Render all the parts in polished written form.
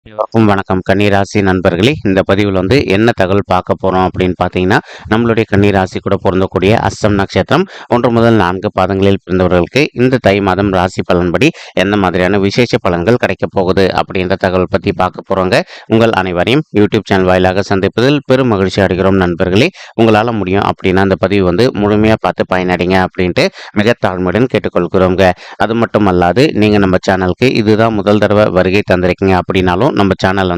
அனைவருக்கும் வணக்கம் கன்னிராசி நண்பர்களே. இந்த பதிவில் என்ன தகவல் பார்க்க போறோம் அப்படின்னு பார்த்தீங்கன்னா, நம்மளுடைய கன்னிராசி கூட பொருந்தக்கூடிய அஸ்தம் நட்சத்திரம் 1 முதல் 4 பாதங்களில் பிறந்தவர்களுக்கு இந்த தை மாதம் ராசி பலன்படி எந்த மாதிரியான விசேஷ பலன்கள் கிடைக்க போகுது அப்படின்ற தகவல் பற்றி பார்க்க போறோங்க. உங்கள் அனைவரையும் யூடியூப் சேனல் வாயிலாக சந்திப்பதில் பெரும் மகிழ்ச்சி அடைகிறோம் நண்பர்களே. உங்களால் முடியும் அப்படின்னா அந்த பதிவு முழுமையாக பார்த்து பயனடைங்க அப்படின்ட்டு மிக தாழ்மையுடன் கேட்டுக்கொள்கிறோங்க. அது மட்டும் அல்லாது நீங்கள் நம்ம சேனலுக்கு இதுதான் முதல் தடவை வருகை தந்திருக்கீங்க அப்படின்னாலும் நம்ம சேனல்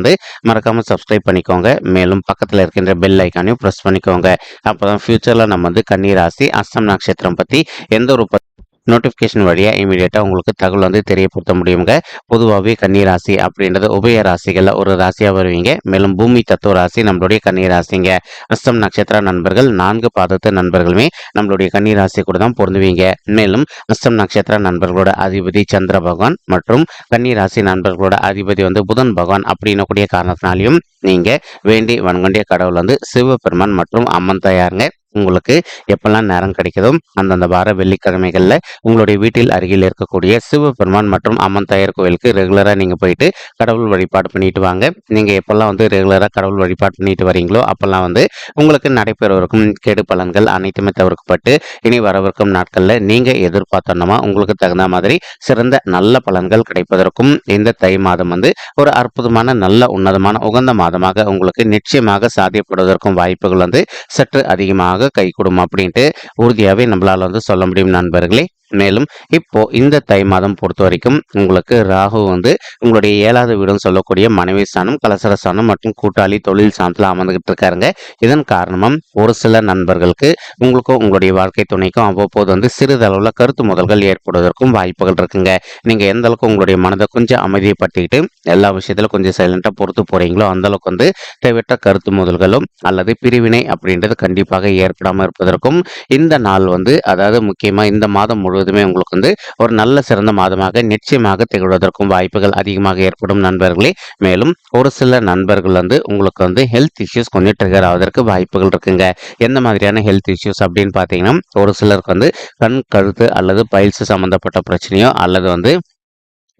மறக்காம சப்ஸ்கிரைப் பண்ணிக்கோங்க. மேலும் பக்கத்தில் இருக்கின்ற பெல் ஐக்கானையும் ப்ரெஸ் பண்ணிக்கோங்க. அப்போதான் ஃபியூச்சரில் நம்ம கன்னிராசி அஸ்தம் நட்சத்திரம் பற்றி எந்த ஒரு நோட்டிஃபிகேஷன் வழியாக இமீடியட்டாக உங்களுக்கு தகவல் தெரியப்படுத்த முடியுங்க. பொதுவாகவே கன்னிராசி அப்படின்றது உபய ராசிகளில் ஒரு ராசியாக வருவீங்க. மேலும் பூமி தத்துவ ராசி நம்மளுடைய கன்னிராசிங்க. அஸ்தம் நட்சத்திர நண்பர்கள் 4 பாதத்து நண்பர்களுமே நம்மளுடைய கன்னிராசி கூட தான் பொருந்துவீங்க. மேலும் அஸ்தம் நட்சத்திர நண்பர்களோட அதிபதி சந்திர பகவான் மற்றும் கன்னிராசி நண்பர்களோட அதிபதி புதன் பகவான் அப்படின்னக்கூடிய காரணத்தினாலையும் நீங்க வேண்டி வணங்கண்டிய கடவுள் சிவபெருமான் மற்றும் அம்மன் தாயாருங்க. உங்களுக்கு எப்பெல்லாம் நேரம் கிடைக்குதோ அந்தந்த வார வெள்ளிக்கிழமைகளில் உங்களுடைய வீட்டில் அருகில் இருக்கக்கூடிய சிவபெருமான் மற்றும் அம்மன் தாயார் கோவிலுக்கு ரெகுலராக நீங்கள் போயிட்டு கடவுள் வழிபாடு பண்ணிட்டு வாங்க. நீங்கள் எப்பெல்லாம் ரெகுலராக கடவுள் வழிபாடு பண்ணிட்டு வரீங்களோ அப்பெல்லாம் உங்களுக்கு நடைபெறவிருக்கும் கெடு பலன்கள் அனைத்துமே தவிர்க்கப்பட்டு இனி வரவிருக்கும் நாட்களில் நீங்கள் எதிர்பார்த்தோன்னா உங்களுக்கு தகுந்த மாதிரி சிறந்த நல்ல பலன்கள் கிடைப்பதற்கும் இந்த தை மாதம் ஒரு அற்புதமான நல்ல உன்னதமான உகந்த மாதமாக உங்களுக்கு நிச்சயமாக சாத்தியப்படுவதற்கும் வாய்ப்புகள் சற்று அதிகமாக கைகூடும் அப்படின்ட்டு உறுதியாகவே நம்மளால சொல்ல முடியும் நண்பர்களே. மேலும் இப்போ இந்த தை மாதம் பொறுத்த வரைக்கும் உங்களுக்கு ராகு உங்களுடைய 7வது வீடுன்னு சொல்லக்கூடிய மனைவி ஸ்தானம், கலசர ஸ்தானம் மற்றும் கூட்டாளி தொழில் ஸ்தானத்தில் அமர்ந்துகிட்டு இருக்காருங்க. இதன் காரணமும் ஒரு சில நண்பர்களுக்கு உங்களுக்கும் உங்களுடைய வாழ்க்கை துணைக்கும் அவ்வப்போது சிறிதளவுல கருத்து முதல்கள் ஏற்படுவதற்கும் வாய்ப்புகள் இருக்குங்க. நீங்க எந்த அளவுக்கு உங்களுடைய மனதை கொஞ்சம் அமைதியப்படுத்திக்கிட்டு எல்லா விஷயத்திலும் கொஞ்சம் சைலண்டா பொறுத்து போறீங்களோ அந்த அளவுக்கு தேவையற்ற கருத்து முதல்களும் அல்லது பிரிவினை அப்படின்றது கண்டிப்பாக ஏற்படாமல் இருப்பதற்கும் இந்த நாள் அதாவது முக்கியமா இந்த மாதம் முழுவதுமே உங்களுக்கு ஒரு நல்ல சிறந்த மாதமாக நிச்சயமாக திகழ்வதற்கும் வாய்ப்புகள் அதிகமாக ஏற்படும் நண்பர்களே. மேலும் ஒரு சில நண்பர்கள் உங்களுக்கு ஹெல்த் இஷ்யூஸ் கொஞ்சம் ட்ரிகர் ஆவதற்கு வாய்ப்புகள் இருக்குங்க. எந்த மாதிரியான ஹெல்த் இஷ்யூஸ் அப்படின்னு பார்த்தீங்கன்னா, ஒரு சிலருக்கு கண் கழுத்து அல்லது பைல்ஸ் சம்பந்தப்பட்ட பிரச்சனையோ அல்லது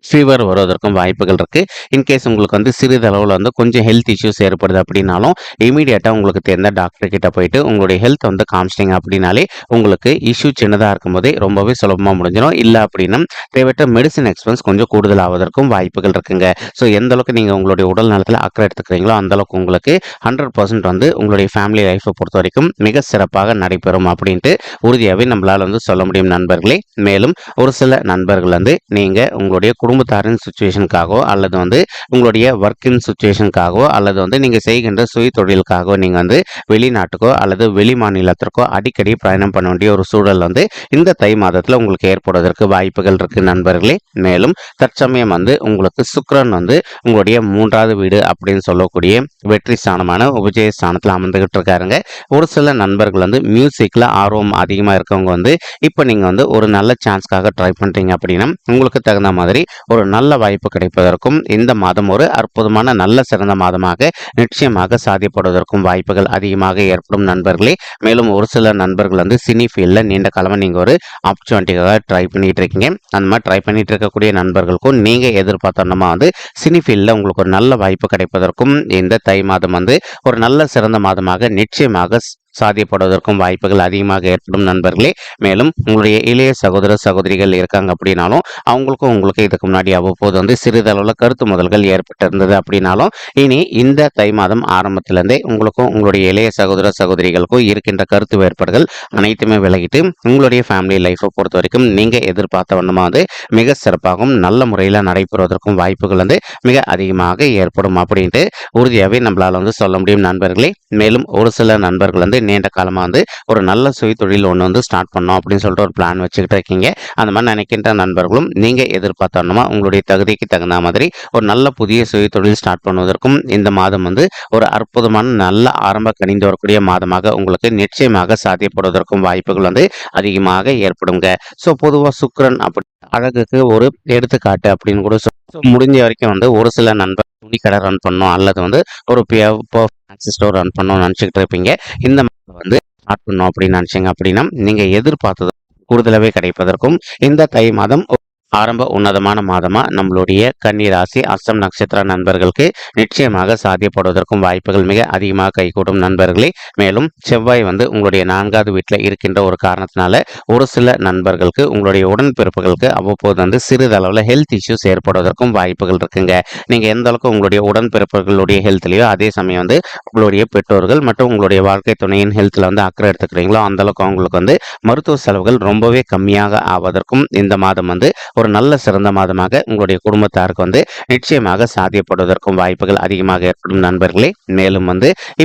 ஃபீவர் வருவதற்கும் வாய்ப்புகள் இருக்கு. இன்கேஸ் உங்களுக்கு சிறிதளவில் கொஞ்சம் ஹெல்த் இஷ்யூஸ் ஏற்படுது அப்படின்னாலும் இமீடியட்டாக உங்களுக்கு தெரிந்த டாக்டர் கிட்ட போயிட்டு உங்களுடைய ஹெல்த் காமிச்சிட்டிங்க அப்படின்னாலே உங்களுக்கு இஷ்யூ சின்னதாக இருக்கும் போதே ரொம்பவே சுலபமாக முடிஞ்சிடும். இல்லை அப்படின்னா தேவையற்ற மெடிசன் எக்ஸ்பென்ஸ் கொஞ்சம் கூடுதல் ஆவதற்கும் வாய்ப்புகள் இருக்குங்க. ஸோ எந்த அளவுக்கு நீங்கள் உங்களுடைய உடல் நலத்தில் அக்கறை எடுத்துக்கிறீங்களோ அந்த அளவுக்கு உங்களுக்கு 100% உங்களுடைய ஃபேமிலி லைஃப்பை பொறுத்த வரைக்கும் மிக சிறப்பாக நடைபெறும் அப்படின்ட்டு உறுதியாகவே நம்மளால் சொல்ல முடியும் நண்பர்களே. மேலும் ஒரு சில நண்பர்கள் நீங்கள் உங்களுடைய குடும்பத்தாரின் சுச்சுவேஷனுக்காகவோ அல்லது உங்களுடைய ஒர்க்கின் சுச்சுவேஷனுக்காகவோ அல்லது நீங்கள் செய்கின்ற சுய தொழிலுக்காகவோ நீங்கள் வெளிநாட்டுக்கோ அல்லது வெளி மாநிலத்திற்கோ அடிக்கடி பயணம் பண்ண வேண்டிய ஒரு சூழல் இந்த தை மாதத்தில் உங்களுக்கு ஏற்படுவதற்கு வாய்ப்புகள் இருக்கு நண்பர்களே. மேலும் தற்சமயம் உங்களுக்கு சுக்கிரன் உங்களுடைய 3வது வீடு அப்படின்னு சொல்லக்கூடிய வெற்றி ஸ்தானமான உபஜய ஸ்தானத்தில் அமர்ந்துகிட்டு இருக்காருங்க. ஒரு சில நண்பர்கள் மியூசிக்ல ஆர்வம் அதிகமாக இருக்கவங்க இப்போ நீங்கள் ஒரு நல்ல சான்ஸ்க்காக ட்ரை பண்ணுறீங்க அப்படின்னா உங்களுக்கு தகுந்த மாதிரி ஒரு நல்ல வாய்ப்பு கிடைப்பதற்கும் இந்த மாதம் ஒரு அற்புதமான நல்ல சிறந்த மாதமாக நிச்சயமாக சாத்தியப்படுவதற்கும் வாய்ப்புகள் அதிகமாக ஏற்படும் நண்பர்களே. மேலும் ஒரு சில நண்பர்கள் சினி ஃபீல்டில் நீண்ட காலமாக நீங்கள் ஒரு ஆப்பர்ச்சுனிட்டிக்காக ட்ரை பண்ணிட்டு இருக்கீங்க. அந்த மாதிரி ட்ரை பண்ணிட்டு இருக்கக்கூடிய நண்பர்களுக்கும் நீங்கள் எதிர்பார்த்தோன்னா சினி ஃபீல்டில் உங்களுக்கு ஒரு நல்ல வாய்ப்பு கிடைப்பதற்கும் இந்த தை மாதம் ஒரு நல்ல சிறந்த மாதமாக நிச்சயமாக சாத்தியப்படுவதற்கும் வாய்ப்புகள் அதிகமாக ஏற்படும் நண்பர்களே. மேலும் உங்களுடைய இளைய சகோதர சகோதரிகள் இருக்காங்க அப்படின்னாலும் அவங்களுக்கும் உங்களுக்கு இதுக்கு முன்னாடி அவ்வப்போது சிறிதளவில் கருத்து முதல்கள் ஏற்பட்டிருந்தது அப்படின்னாலும் இனி இந்த தை மாதம் ஆரம்பத்திலிருந்தே உங்களுக்கும் உங்களுடைய இளைய சகோதர சகோதரிகளுக்கும் இருக்கின்ற கருத்து வேறுபாடுகள் அனைத்துமே விலகிட்டு உங்களுடைய ஃபேமிலி லைஃப்பை பொறுத்த வரைக்கும் நீங்கள் எதிர்பார்த்த வண்ணமாக மிக சிறப்பாகவும் நல்ல முறையில் நடைபெறுவதற்கும் வாய்ப்புகள் மிக அதிகமாக ஏற்படும் அப்படின்ட்டு உறுதியாகவே நம்மளால் சொல்ல முடியும் நண்பர்களே. மேலும் ஒரு சில நண்பர்கள் நீண்ட காலமாக ஒரு நல்ல சுய தொழில் ஒன்று ஸ்டார்ட் பண்ணோம் அப்படின்னு சொல்லிட்டு ஒரு பிளான் வச்சுக்கிட்டு இருக்கீங்க. அந்த மாதிரி நினைக்கின்ற நண்பர்களும் நீங்கள் எதிர்பார்த்தோன்னா உங்களுடைய தகுதிக்கு தகுந்த மாதிரி ஒரு நல்ல புதிய சுய தொழில் ஸ்டார்ட் பண்ணுவதற்கும் இந்த மாதம் ஒரு அற்புதமான நல்ல ஆரம்ப கணிந்து வரக்கூடிய மாதமாக உங்களுக்கு நிச்சயமாக சாத்தியப்படுவதற்கும் வாய்ப்புகள் அதிகமாக ஏற்படுங்க. ஸோ பொதுவாக சுக்கிரன் அப்படி அழகுக்கு ஒரு எடுத்துக்காட்டு அப்படின்னு கூட முடிஞ்ச வரைக்கும் ஒரு சில நண்பர் துணி கடை ரன் பண்ணோம் அல்லது ஒரு ஸ்டோர் ரன் பண்ணோம்னு நினச்சிக்கிட்டு இருப்பீங்க. இந்த ஸ்டார்ட் பண்ணோம் அப்படின்னு நினச்சிங்க அப்படின்னா நீங்கள் எதிர்பார்த்தது கூடுதலாகவே கிடைப்பதற்கும் இந்த தை மாதம் ஆரம்ப உன்னதமான மாதமா நம்மளுடைய கன்னி ராசி அஸ்தம் நட்சத்திர நண்பர்களுக்கு நிச்சயமாக சாத்தியப்படுவதற்கும் வாய்ப்புகள் மிக அதிகமாக கைகூடும் நண்பர்களே. மேலும் செவ்வாய் உங்களுடைய 4வது வீட்டில் இருக்கின்ற ஒரு காரணத்தினால ஒரு சில நண்பர்களுக்கு உங்களுடைய உடன்பிறப்புகளுக்கு அவ்வப்போது சிறிதளவில் ஹெல்த் இஷ்யூஸ் ஏற்படுவதற்கும் வாய்ப்புகள் இருக்குங்க. நீங்க எந்த அளவுக்கு உங்களுடைய உடன்பிறப்புகளுடைய ஹெல்த்லையோ அதே சமயம் உங்களுடைய பெற்றோர்கள் மற்றும் உங்களுடைய வாழ்க்கை துணையின் ஹெல்த்ல அக்கறை எடுத்துக்கிறீங்களோ அந்த அளவுக்கு அவங்களுக்கு மருத்துவ செலவுகள் ரொம்பவே கம்மியாக ஆவதற்கும் இந்த மாதம் ஒரு நல்ல சிறந்த மாதமாக உங்களுடைய குடும்பத்தாருக்கு நிச்சயமாக சாத்தியப்படுவதற்கும் வாய்ப்புகள் அதிகமாக ஏற்படும் நண்பர்களே. மேலும்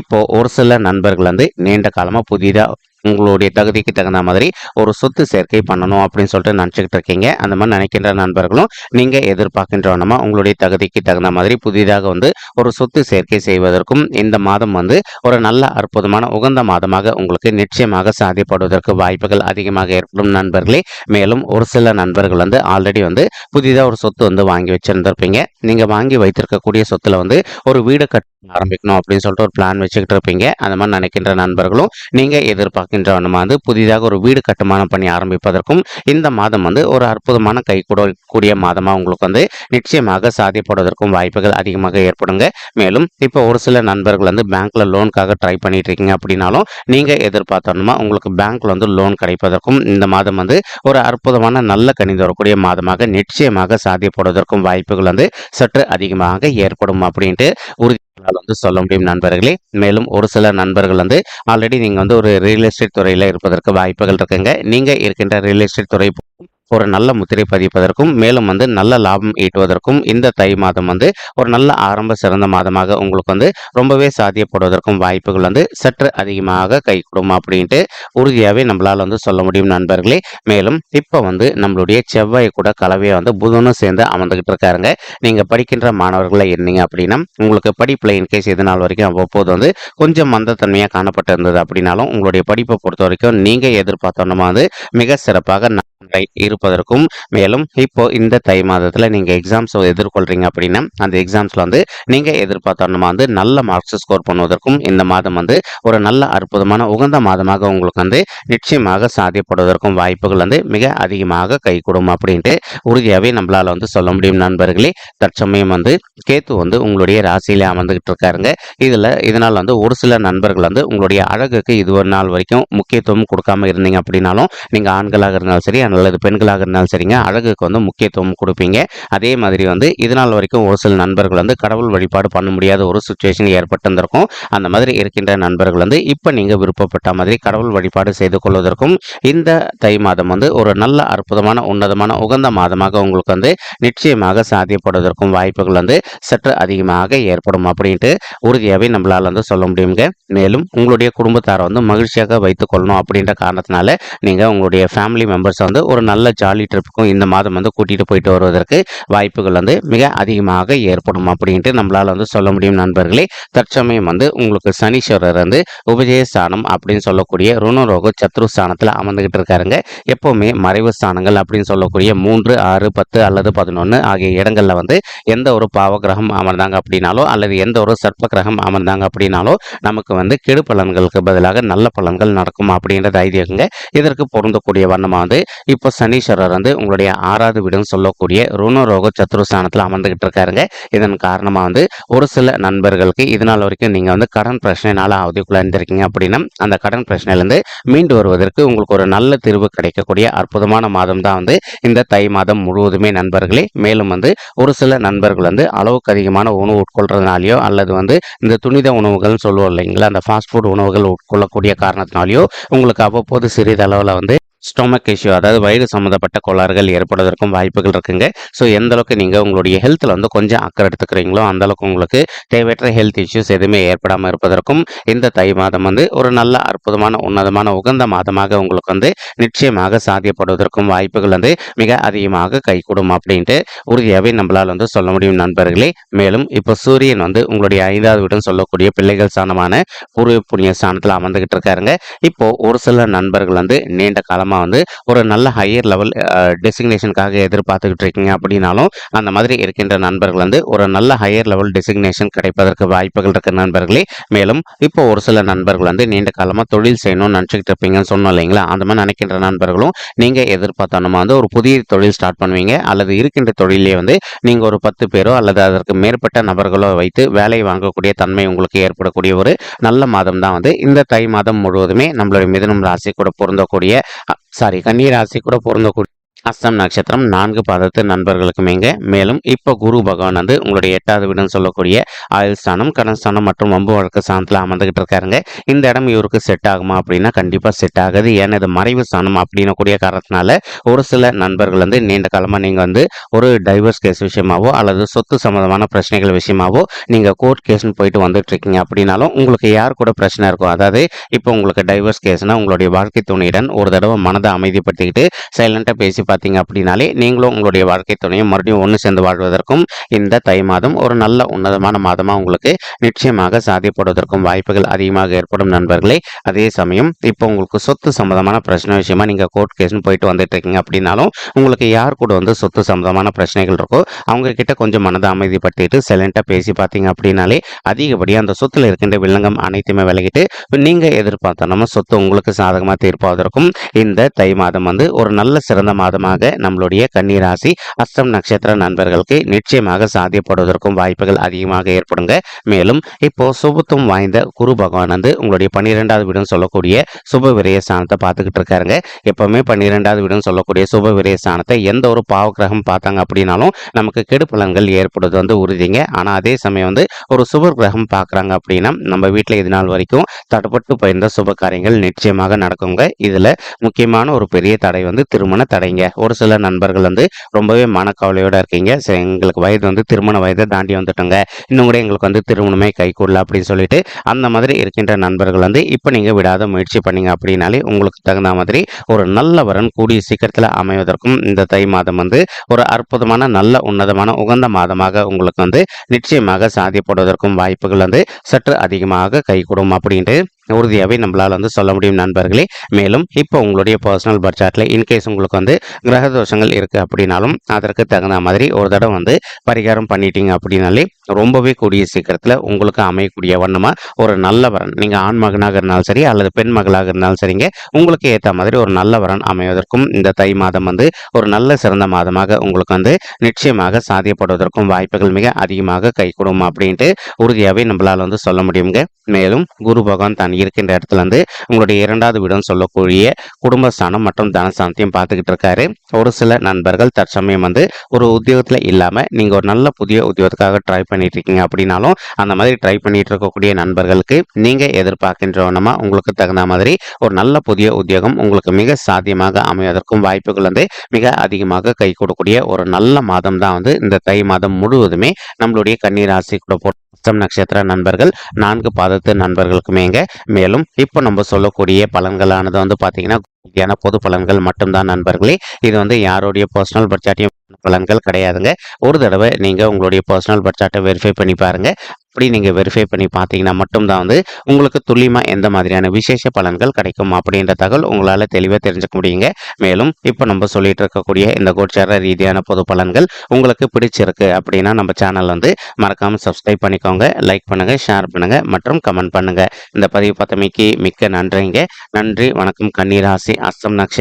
இப்போ ஒரு சில நண்பர்கள் நீண்ட காலமா புதிதா உங்களுடைய தகுதிக்கு தகுந்த மாதிரி ஒரு சொத்து சேர்க்கை பண்ணணும் அப்படின்னு சொல்லிட்டு நினச்சிக்கிட்டு இருக்கீங்க. அந்த மாதிரி நினைக்கின்ற நண்பர்களும் நீங்கள் எதிர்பார்க்கின்றவனமா உங்களுடைய தகுதிக்கு தகுந்த மாதிரி புதிதாக ஒரு சொத்து சேர்க்கை செய்வதற்கும் இந்த மாதம் ஒரு நல்ல அற்புதமான உகந்த மாதமாக உங்களுக்கு நிச்சயமாக சாத்தியப்படுவதற்கு வாய்ப்புகள் அதிகமாக ஏற்படும் நண்பர்களே. மேலும் ஒரு சில நண்பர்கள் ஆல்ரெடி புதிதாக ஒரு சொத்து வாங்கி வச்சிருந்திருப்பீங்க. நீங்கள் வாங்கி வைத்திருக்கக்கூடிய சொத்துல ஒரு வீடு கட்ட ஆரம்பிக்கணும் அப்படின்னு சொல்லிட்டு ஒரு பிளான் வச்சுக்கிட்டு இருப்பீங்க. அந்த மாதிரி நினைக்கின்ற நண்பர்களும் நீங்கள் எதிர்பார்க்கின்றவனமா புதிதாக ஒரு வீடு கட்டுமானம் பண்ணி ஆரம்பிப்பதற்கும் இந்த மாதம் ஒரு அற்புதமான கை கூடிய மாதமாக உங்களுக்கு நிச்சயமாக சாத்தியப்படுவதற்கும் வாய்ப்புகள் அதிகமாக ஏற்படுங்க. மேலும் இப்போ ஒரு சில நண்பர்கள் பேங்க்ல லோனுக்காக ட்ரை பண்ணிட்டு இருக்கீங்க அப்படின்னாலும் நீங்க எதிர்பார்த்தோம்னா உங்களுக்கு பேங்க்ல லோன் கிடைப்பதற்கும் இந்த மாதம் ஒரு அற்புதமான நல்ல கணித வரக்கூடிய மாதமாக நிச்சயமாக சாத்தியப்படுவதற்கும் வாய்ப்புகள் சற்று அதிகமாக ஏற்படும் அப்படின்ட்டு உறுதி சொல்ல முடியும் நண்பர்களே. மேலும் ஒரு சில நண்பர்கள் ஆல்ரெடி நீங்க ஒரு ரியல் எஸ்டேட் துறையில இருப்பதற்கு வாய்ப்புகள் இருக்குங்க. நீங்க இருக்கின்ற ரியல் எஸ்டேட் துறை ஒரு நல்ல முத்திரை பதிப்பதற்கும் மேலும் நல்ல லாபம் ஈட்டுவதற்கும் இந்த தை மாதம் ஒரு நல்ல ஆரம்ப சிறந்த மாதமாக உங்களுக்கு ரொம்பவே சாத்தியப்படுவதற்கும் வாய்ப்புகள் சற்று அதிகமாக கைகூடும் அப்படின்ட்டு உறுதியாகவே நம்மளால் சொல்ல முடியும் நண்பர்களே. மேலும் இப்போ நம்மளுடைய செவ்வாய் கூட கலவையை புதனும் சேர்ந்து அமர்ந்துகிட்டு இருக்காருங்க. நீங்கள் படிக்கின்ற மாணவர்களை இருந்தீங்க அப்படின்னா உங்களுக்கு படிப்பில் இன்கேஸ் இது நாள் வரைக்கும் அவ்வப்போது கொஞ்சம் மந்தத்தன்மையாக காணப்பட்டு இருந்தது அப்படின்னாலும் உங்களுடைய படிப்பை பொறுத்த வரைக்கும் நீங்கள் எதிர்பார்த்தோன்னா மிக சிறப்பாக இருப்பதற்கும் மேலும் இப்போ இந்த தை மாதத்துல நீங்க எக்ஸாம்ஸ் எதிர்கொள்றீங்க அப்படின்னா அந்த எக்ஸாம்ஸ்ல நீங்க எதிர்பார்த்தோம்னா நல்ல மார்க்ஸ் ஸ்கோர் பண்ணுவதற்கும் இந்த மாதம் ஒரு நல்ல அற்புதமான உகந்த மாதமாக உங்களுக்கு நிச்சயமாக சாத்தியப்படுவதற்கும் வாய்ப்புகள் மிக அதிகமாக கைகூடும் அப்படின்ட்டு உறுதியாகவே நம்மளால சொல்ல முடியும் நண்பர்களே. தற்சமயம் கேத்து உங்களுடைய ராசியிலே அமர்ந்துகிட்டு இருக்காருங்க. இதனால் ஒரு சில நண்பர்கள் உங்களுடைய அழகுக்கு இது ஒரு நாள் வரைக்கும் முக்கியத்துவம் கொடுக்காம இருந்தீங்க அப்படின்னாலும் நீங்க ஆண்களாக இருந்தாலும் சரி அல்லது பெண்களாக இருந்தாலும் சரிங்க அழகுக்கு முக்கியத்துவம் கொடுப்பீங்க. அதே மாதிரி இதனால் வரைக்கும் ஒரு சில நண்பர்கள் கடவுள் வழிபாடு பண்ண முடியாத ஒரு சுச்சுவேஷன் ஏற்பட்டிருந்திருக்கும். அந்த மாதிரி இருக்கின்ற நண்பர்கள் இப்போ நீங்க விருப்பப்பட்ட மாதிரி கடவுள் வழிபாடு செய்து கொள்வதற்கும் இந்த தை மாதம் ஒரு நல்ல அற்புதமான உன்னதமான உகந்த மாதமாக உங்களுக்கு நிச்சயமாக சாத்தியப்படுவதற்கும் வாய்ப்புகள் சற்று அதிகமாக ஏற்படும் அப்படின்ட்டு உறுதியாகவே நம்மளால சொல்ல முடியுங்க. மேலும் உங்களுடைய குடும்பத்தாரை மகிழ்ச்சியாக வைத்துக் கொள்ளணும் அப்படின்ற காரணத்தினால நீங்க உங்களுடைய ஃபேமிலி மெம்பர்ஸ் ஒரு நல்ல ஜாலி ட்ரிப்புக்கும் இந்த மாதம் கூட்டிட்டு போயிட்டு வருவதற்கு வாய்ப்புகள் மிக அதிகமாக ஏற்படும் அப்படின்ட்டு நம்மளால சொல்ல முடியும் நண்பர்களே. தற்சமயம் உங்களுக்கு சனீஸ்வரர் உபஜய ஸ்தானம் அப்படின்னு சொல்லக்கூடிய ருணரோக சத்ரு ஸ்தானத்தில் அமர்ந்துகிட்டு இருக்காருங்க. எப்பவுமே மறைவு ஸ்தானங்கள் அப்படின்னு சொல்லக்கூடிய 3, 6, 10 அல்லது 11 ஆகிய இடங்கள்ல எந்த ஒரு பாவ கிரகம் அமர்ந்தாங்க அப்படின்னாலோ அல்லது எந்த ஒரு சர்ப்ப கிரகம் அமர்ந்தாங்க அப்படின்னாலோ நமக்கு கெடு பலன்களுக்கு பதிலாக நல்ல பலன்கள் நடக்கும் அப்படின்றது ஐதீகங்க. இதற்கு பொருந்தக்கூடிய வண்ணமா இப்போ சனீஸ்வரர் உங்களுடைய 6வது வீடுன்னு சொல்லக்கூடிய ருணரோக சத்ருஸ்தானத்தில் அமர்ந்துகிட்டு இருக்காருங்க. இதன் காரணமா ஒரு சில நண்பர்களுக்கு இதனால் வரைக்கும் நீங்க கடன் பிரச்சனைனால அவதிக்குள்ள இருந்திருக்கீங்க அப்படின்னா அந்த கடன் பிரச்சனையிலிருந்து மீண்டு வருவதற்கு உங்களுக்கு ஒரு நல்ல தீர்வு கிடைக்கக்கூடிய அற்புதமான மாதம் தான் இந்த தை மாதம் முழுவதுமே நண்பர்களே. மேலும் ஒரு சில நண்பர்கள் அளவுக்கு அதிகமான உணவு உட்கொள்றதுனாலையோ அல்லது இந்த துரித உணவுகள் சொல்லுவோம் இல்லைங்களா அந்த ஃபாஸ்ட் ஃபுட் உணவுகள் உட்கொள்ளக்கூடிய காரணத்தினாலேயோ உங்களுக்கு அவ்வப்போது சிறிதளவில் ஸ்டொமக் இஷ்யூ அதாவது வயிறு சம்மந்தப்பட்ட கோளாறுகள் ஏற்படுவதற்கும் வாய்ப்புகள் இருக்குங்க. ஸோ எந்த அளவுக்கு நீங்கள் உங்களுடைய ஹெல்த்தில் கொஞ்சம் அக்கறை எடுத்துக்கிறீங்களோ அந்த அளவுக்கு உங்களுக்கு தேவையற்ற ஹெல்த் இஷ்யூஸ் எதுவுமே ஏற்படாமல் இருப்பதற்கும் இந்த தை மாதம் ஒரு நல்ல அற்புதமான உன்னதமான உகந்த மாதமாக உங்களுக்கு நிச்சயமாக சாத்தியப்படுவதற்கும் வாய்ப்புகள் மிக அதிகமாக கைகூடும் அப்படின்ட்டு உறுதியாகவே நம்மளால் சொல்ல முடியும் நண்பர்களே. மேலும் இப்போ சூரியன் உங்களுடைய 5வது வீடுன்னு சொல்லக்கூடிய பிள்ளைகள் ஸ்தானமான பூர்வ புண்ணிய ஸ்தானத்தில் அமர்ந்துகிட்டு இருக்காருங்க. இப்போ ஒரு சில நண்பர்கள் நீண்ட காலமாக காலமாக வந்து ஒரு நல்ல ஹையர் லெவல் டெசிக்னேஷனுக்காக எதிர்பார்த்துக்கிட்டு இருக்கீங்க அப்படின்னாலும் அந்த மாதிரி இருக்கின்ற நண்பர்கள் வந்து ஒரு நல்ல ஹையர் லெவல் டெசிக்னேஷன் கிடைப்பதற்கு வாய்ப்புகள் இருக்க நண்பர்களே. மேலும் இப்போ ஒரு சில நண்பர்கள் வந்து நீண்ட காலமாக தொழில் செய்யணும்னு நினச்சிக்கிட்டு இருப்பீங்கன்னு சொன்னோம் இல்லைங்களா, அந்த மாதிரி நினைக்கின்ற நண்பர்களும் நீங்கள் எதிர்பார்த்தோன்னா வந்து ஒரு புதிய தொழில் ஸ்டார்ட் பண்ணுவீங்க, அல்லது இருக்கின்ற தொழிலே வந்து நீங்கள் ஒரு 10 பேரோ அல்லது அதற்கு மேற்பட்ட நபர்களோ வைத்து வேலை வாங்கக்கூடிய தன்மை உங்களுக்கு ஏற்படக்கூடிய ஒரு நல்ல மாதம் தான் வந்து இந்த தை மாதம் முழுவதுமே நம்மளுடைய மிதுனம் ராசி கூட பொருந்தக்கூடிய கன்னி ராசி கூட பொருந்தக்கூடிய அஸ்தம் நட்சத்திரம் 4 பாதத்து நண்பர்களுக்குமேங்க. மேலும் இப்போ குரு பகவான் வந்து உங்களுடைய 8வது வீடுன்னு சொல்லக்கூடிய ஆயுள் ஸ்தானம், கடன் ஸ்தானம் மற்றும் வம்பு வழக்கு ஸ்தானத்தில் அமர்ந்துகிட்டு இருக்காருங்க. இந்த இடம் இவருக்கு செட் ஆகுமா அப்படின்னா கண்டிப்பாக செட் ஆகுது. ஏன்னா இது மறைவு ஸ்தானம் அப்படின்னு கூடிய காரணத்தினால ஒரு சில நண்பர்கள் வந்து நீண்ட காலமாக நீங்கள் வந்து ஒரு டைவர்ஸ் கேஸ் விஷயமாவோ அல்லது சொத்து சம்பந்தமான பிரச்சனைகள் விஷயமாவோ நீங்கள் கோர்ட் கேஸ்ன்னு போயிட்டு வந்துட்டு இருக்கீங்க அப்படின்னாலும் உங்களுக்கு யார் கூட பிரச்சனை இருக்கும், அதாவது இப்போ உங்களுக்கு டைவர்ஸ் கேஸ்னா உங்களுடைய வாழ்க்கை துணையுடன் ஒரு தடவை மனதை அமைதிப்படுத்திக்கிட்டு சைலண்டாக பேசி பார்த்தீங்க அப்படின்னாலே நீங்களும் உங்களுடைய வாழ்க்கை துணையும் மறுபடியும் ஒன்று சேர்ந்து வாழ்வதற்கும் இந்த தை மாதம் ஒரு நல்ல உன்னதமான மாதமாக உங்களுக்கு நிச்சயமாக சாத்தியப்படுவதற்கும் வாய்ப்புகள் அதிகமாக ஏற்படும் நண்பர்களே. அதே சமயம் இப்போ உங்களுக்கு சொத்து சம்பந்தமான பிரச்சனை விஷயமா நீங்கள் கோர்ட் கேஸ்னு போயிட்டு வந்துட்டு இருக்கீங்க அப்படின்னாலும் உங்களுக்கு யார் கூட வந்து சொத்து சம்பந்தமான பிரச்சனைகள் இருக்கோ அவங்க கிட்ட கொஞ்சம் மனதை அமைதிப்படுத்திட்டு சைலண்டாக பேசி பார்த்தீங்க அப்படின்னாலே அதிகப்படியாக அந்த சொத்துல இருக்கின்ற வில்லங்கம் அனைத்துமே விலகிட்டு நீங்கள் எதிர்பார்த்த நம்ம சொத்து உங்களுக்கு சாதகமாக தீர்ப்பதற்கும் இந்த தை மாதம் வந்து ஒரு நல்ல சிறந்த மாதமாக நம்மளுடைய கன்னி ராசி அஸ்தம் நட்சத்திர நண்பர்களுக்கு நிச்சயமாக சாத்தியப்படுவதற்கும் வாய்ப்புகள் அதிகமாக ஏற்படுங்க. மேலும் இப்போ சுபத்துவம் வாய்ந்த குரு பகவான் வந்து உங்களுடைய 12வது வீடுன்னு சொல்லக்கூடிய சுப விரய ஸ்தானத்தை பார்த்துக்கிட்டு இருக்காருங்க. எப்பவுமே 12வது வீடுன்னு சொல்லக்கூடிய சுப விரய ஸ்தானத்தை எந்த ஒரு பாவ கிரகம் பார்த்தாங்க அப்படின்னாலும் நமக்கு கெடு பலன்கள் ஏற்படுவது வந்து உறுதிங்க. ஆனால் அதே சமயம் வந்து ஒரு சுப கிரகம் பார்க்குறாங்க அப்படின்னா நம்ம வீட்டில் இது நாள் வரைக்கும் தடைப்பட்டு போயிருந்த சுப காரியங்கள் நிச்சயமாக நடக்குங்க. இதில் முக்கியமான ஒரு பெரிய தடை வந்து திருமண தடைங்க. ஒரு சில நண்பர்கள் வந்து ரொம்பவே மனக்கவலையோட இருக்கீங்க, சரி எங்களுக்கு வயது வந்து திருமண வயதை தாண்டி வந்துட்டோங்க, இன்னும் கூட எங்களுக்கு வந்து திருமணமே கைகூடல அப்படின்னு சொல்லிட்டு அந்த மாதிரி இருக்கின்ற நண்பர்கள் வந்து இப்போ நீங்கள் விடாத முயற்சி பண்ணீங்க அப்படின்னாலே உங்களுக்கு தகுந்த மாதிரி ஒரு நல்ல வரன் கூடிய சீக்கிரத்தில் அமைவதற்கும் இந்த தை மாதம் வந்து ஒரு அற்புதமான நல்ல உன்னதமான உகந்த மாதமாக உங்களுக்கு வந்து நிச்சயமாக சாத்தியப்படுவதற்கும் வாய்ப்புகள் வந்து சற்று அதிகமாக கைகூடும் அப்படின்ட்டு உறுதியாகவே நம்மளால் வந்து சொல்ல முடியும் நண்பர்களே. மேலும் இப்போ உங்களுடைய பர்சனல் பட்ஜெட்டில் இன்கேஸ் உங்களுக்கு வந்து கிரக தோஷங்கள் இருக்குது அப்படின்னாலும் அதற்கு தகுந்த மாதிரி ஒரு தடவை வந்து பரிகாரம் பண்ணிட்டீங்க அப்படின்னாலே ரொம்பவே கூடிய சீக்கிரத்தில் உங்களுக்கு அமையக்கூடிய வண்ணமாக ஒரு நல்ல வரன், நீங்கள் ஆண் மகனாக இருந்தாலும் சரி அல்லது பெண் மகளாக இருந்தாலும் சரிங்க, உங்களுக்கு ஏற்ற மாதிரி ஒரு நல்ல வரன் அமைவதற்கும் இந்த தை மாதம் வந்து ஒரு நல்ல சிறந்த மாதமாக உங்களுக்கு வந்து நிச்சயமாக சாத்தியப்படுவதற்கும் வாய்ப்புகள் மிக அதிகமாக கைகூடும் அப்படின்ட்டு உறுதியாகவே நம்மளால் வந்து சொல்ல முடியுங்க. மேலும் குரு பகவான் தான் இருக்கின்ற இடத்துல வந்து உங்களுடைய 2வது வீடுன்னு சொல்லக்கூடிய குடும்பஸ்தானம் மற்றும் தனஸ்தானத்தையும் பார்த்துக்கிட்டு இருக்காரு. ஒரு சில நண்பர்கள் தற்சமயம் வந்து ஒரு உத்தியோகத்தில் இல்லாமல் நீங்கள் ஒரு நல்ல புதிய உத்தியோகத்துக்காக ட்ரை பண்ணிட்டு இருக்கீங்க அப்படின்னாலும் அந்த மாதிரி ட்ரை பண்ணிட்டு இருக்கக்கூடிய நண்பர்களுக்கு நீங்கள் எதிர்பார்க்கின்றவனமா உங்களுக்கு தகுந்த மாதிரி ஒரு நல்ல புதிய உத்தியோகம் உங்களுக்கு மிக சாத்தியமாக அமைவதற்கும் வாய்ப்புகள் வந்து மிக அதிகமாக கை கொடுக்கக்கூடிய ஒரு நல்ல மாதம் தான் வந்து இந்த தை மாதம் முழுவதுமே நம்மளுடைய கன்னி ராசி கூட அஸ்தம் நட்சத்திர நண்பர்கள் 4 பாதத்து நண்பர்களுக்குமேங்க. மேலும் இப்போ நம்ம சொல்லக்கூடிய பலன்களானது வந்து பார்த்தீங்கன்னா பொது பலன்கள் மட்டும்தான் நண்பர்களே. இது வந்து யாருடைய பர்சனல் பட்ஜெட்டையும் பலன்கள் கிடையாதுங்க. ஒரு தடவை நீங்கள் உங்களுடைய பர்சனல் பட்ஜெட்டை வெரிஃபை பண்ணி பாருங்கள். அப்படி நீங்கள் வெரிஃபை பண்ணி பார்த்தீங்கன்னா மட்டும்தான் வந்து உங்களுக்கு துல்லியமாக எந்த மாதிரியான விசேஷ பலன்கள் கிடைக்கும் அப்படின்ற தகவல் உங்களால் தெளிவாக தெரிஞ்சுக்க முடியுங்க. மேலும் இப்போ நம்ம சொல்லிட்டு இருக்கக்கூடிய இந்த கோச்சார ரீதியான பொது பலன்கள் உங்களுக்கு பிடிச்சிருக்கு அப்படின்னா நம்ம சேனல் வந்து மறக்காமல் சப்ஸ்கிரைப் பண்ணிக்கோங்க, லைக் பண்ணுங்கள், ஷேர் பண்ணுங்கள் மற்றும் கமெண்ட் பண்ணுங்கள். இந்த பதிவு பார்த்தமைக்கு மிக்க நன்றிங்க. நன்றி, வணக்கம். கன்னி ராசி அஸ்தம் நட்சத்திரம்